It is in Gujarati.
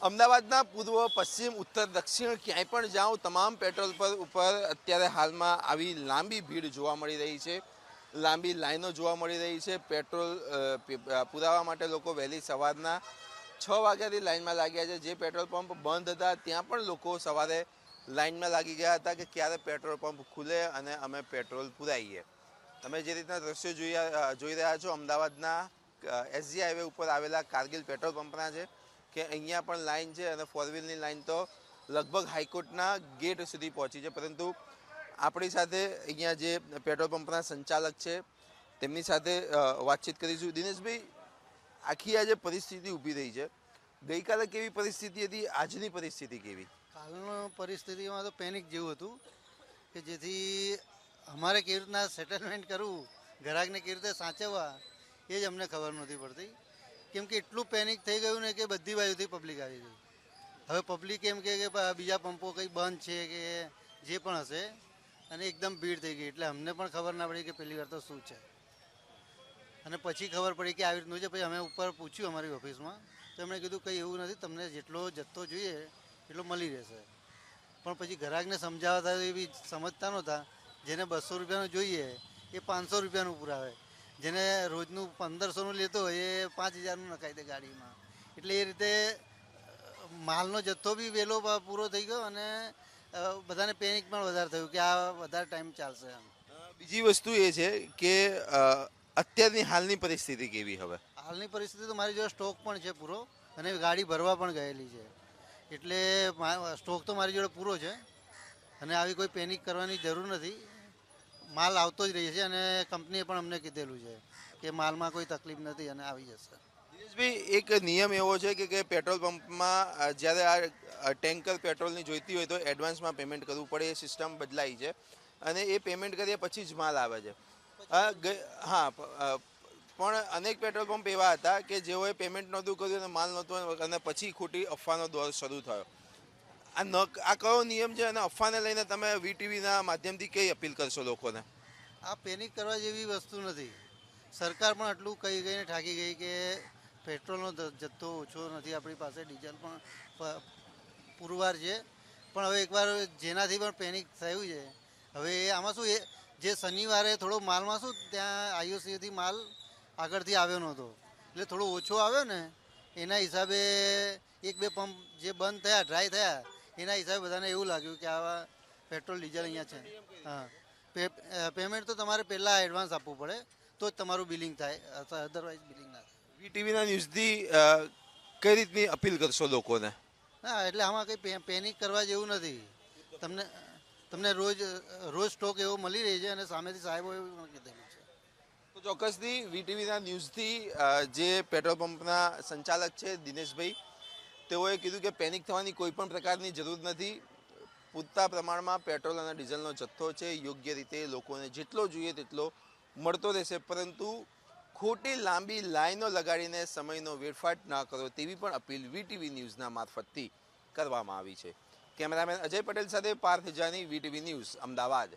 અમદાવાદના પૂર્વ, પશ્ચિમ, ઉત્તર, દક્ષિણ ક્યાંય પણ જાઓ તમામ પેટ્રોલ પંપ ઉપર અત્યારે હાલમાં આવી લાંબી ભીડ જોવા મળી રહી છે. લાંબી લાઈનો જોવા મળી રહી છે. પેટ્રોલ પુરાવા માટે લોકો વહેલી સવારના 6 વાગ્યાથી લાઈનમાં લાગ્યા છે. જે પેટ્રોલ પંપ બંધ હતા ત્યાં પણ લોકો સવારે લાઈનમાં લાગી ગયા હતા કે ક્યારે પેટ્રોલ પંપ ખુલે અને અમે પેટ્રોલ પુરાઈએ. તમે જે રીતના દ્રશ્યો જોઈ રહ્યા છો અમદાવાદના એસજી હાઈવે ઉપર આવેલા કારગિલ પેટ્રોલ પંપના છે કે અહીંયા પણ લાઈન છે અને ફોર વ્હીલની લાઈન તો લગભગ હાઈકોર્ટના ગેટ સુધી પહોંચી છે. પરંતુ આપણી સાથે અહીંયા જે પેટ્રોલ પંપના સંચાલક છે તેમની સાથે વાતચીત કરીશું. દિનેશભાઈ, આખી આ જે પરિસ્થિતિ ઊભી રહી છે, ગઈકાલે કેવી પરિસ્થિતિ હતી, આજની પરિસ્થિતિ કેવી? કાલની પરિસ્થિતિમાં તો પેનિક જેવું હતું કે જેથી અમારે કેવી રીતના સેટલમેન્ટ કરવું, ગ્રાહકને કેવી રીતે સાચવવા એ જ અમને ખબર નથી પડતી. કેમ કે એટલું પેનિક થઈ ગયું ને કે બધી બાજુથી પબ્લિક આવી ગઈ. હવે પબ્લિક એમ કે બીજા પંપો કંઈ બંધ છે કે જે પણ હશે, અને એકદમ ભીડ થઈ ગઈ. એટલે અમને પણ ખબર ના પડી કે પહેલી વાર તો શું છે. અને પછી ખબર પડી કે આવી રીતનું છે. પછી અમે ઉપર પૂછ્યું અમારી ઓફિસમાં, તો એમણે કીધું કંઈ એવું નથી, તમને જેટલો જથ્થો જોઈએ એટલો મળી રહેશે. પણ પછી ગ્રાહકને સમજાવતા એવી સમજતા નહોતા. જેને 200 રૂપિયાનું જોઈએ એ 500 રૂપિયાનું પુરાવે, જેને રોજનું 1500નું લેતો હોય એ 5000નું નખાઈ દે ગાડીમાં. એટલે એ રીતે માલનો જથ્થો બી વહેલો પૂરો થઈ ગયો અને બધાને પેનિક પણ વધારે થયું કે આ વધારે ટાઈમ ચાલશે એમ. બીજી વસ્તુ એ છે કે અત્યારની હાલની પરિસ્થિતિ કેવી? હવે હાલની પરિસ્થિતિ તો મારી જોડે સ્ટોક પણ છે પૂરો, અને ગાડી ભરવા પણ ગયેલી છે. એટલે સ્ટોક તો મારી જોડે પૂરો છે અને આવી કોઈ પેનિક કરવાની જરૂર નથી. માલ આવતો જ રહે છે અને કંપનીએ પણ અમને કીધેલું છે કે માલમાં કોઈ તકલીફ નથી અને આવી જશે. દિનેશભાઈ, એક નિયમ એવો છે કે પેટ્રોલ પંપમાં જ્યારે આ ટેન્કર પેટ્રોલની જોઈતી હોય તો એડવાન્સમાં પેમેન્ટ કરવું પડે. એ સિસ્ટમ બદલાઈ છે અને એ પેમેન્ટ કર્યા પછી જ માલ આવે છે. હા, પણ અનેક પેટ્રોલ પંપ એવા હતા કે જેઓએ પેમેન્ટ નહોતું કર્યું અને માલ નહોતો અને પછી ખોટી અફવાનો દોર શરૂ થયો. આ કયો નિયમ છે અને અફવાને લઈને તમે વીટીવીના માધ્યમથી કઈ અપીલ કરશો લોકોને? આ પેનિક કરવા જેવી વસ્તુ નથી. સરકાર પણ આટલું કહી ગઈને થાકી ગઈ કે પેટ્રોલનો જથ્થો ઓછો નથી આપણી પાસે, ડીઝલ પણ પુરવાર છે. પણ હવે એકવાર જેનાથી પણ પેનિક થયું છે, હવે આમાં શું, એ જે શનિવારે થોડો માલમાં શું ત્યાં આઈઓસીથી માલ આગળથી આવ્યો નહોતો, એટલે થોડો ઓછો આવ્યો ને એના હિસાબે 1-2 પંપ જે બંધ થયા, ડ્રાય થયા, એના હિસાબે બધાને એવું લાગ્યું કે આવા પેટ્રોલ ડીઝલ અહીંયા છે. હા, પેમેન્ટ તો તમારે પહેલાં એડવાન્સ આપવું પડે તો જ તમારું બિલિંગ થાય, અધરવાઇઝ બિલિંગ ના થાય. વીટીવીના ન્યૂઝથી કઈ રીતની અપીલ કરશો લોકોને? હા, એટલે આમાં કંઈ પેનિક કરવા જેવું નથી. તમને તમને રોજ સ્ટોક એવો મળી રહી છે અને સામેથી સાહેબો એવું પણ કીધેલું છે. તો ચોક્કસથી વીટીવીના ન્યૂઝથી જે પેટ્રોલ પંપના સંચાલક છે દિનેશભાઈ, તેઓએ કીધું કે પેનિક થવાની કોઈ પણ પ્રકારની જરૂર નથી. પૂરતા પ્રમાણમાં પેટ્રોલ અને ડીઝલનો જથ્થો છે. યોગ્ય રીતે લોકોને જેટલો જોઈએ તેટલો મળતો રહેશે, પરંતુ ખોટી લાંબી લાઈનો લગાડીને સમયનો વેડફાટ ના કરો તેવી પણ અપીલ વીટીવી ન્યૂઝના મારફતથી કરવામાં આવી છે. કેમેરામેન અજય પટેલ સાથે પાર્થ જાની, વીટીવી ન્યૂઝ, અમદાવાદ.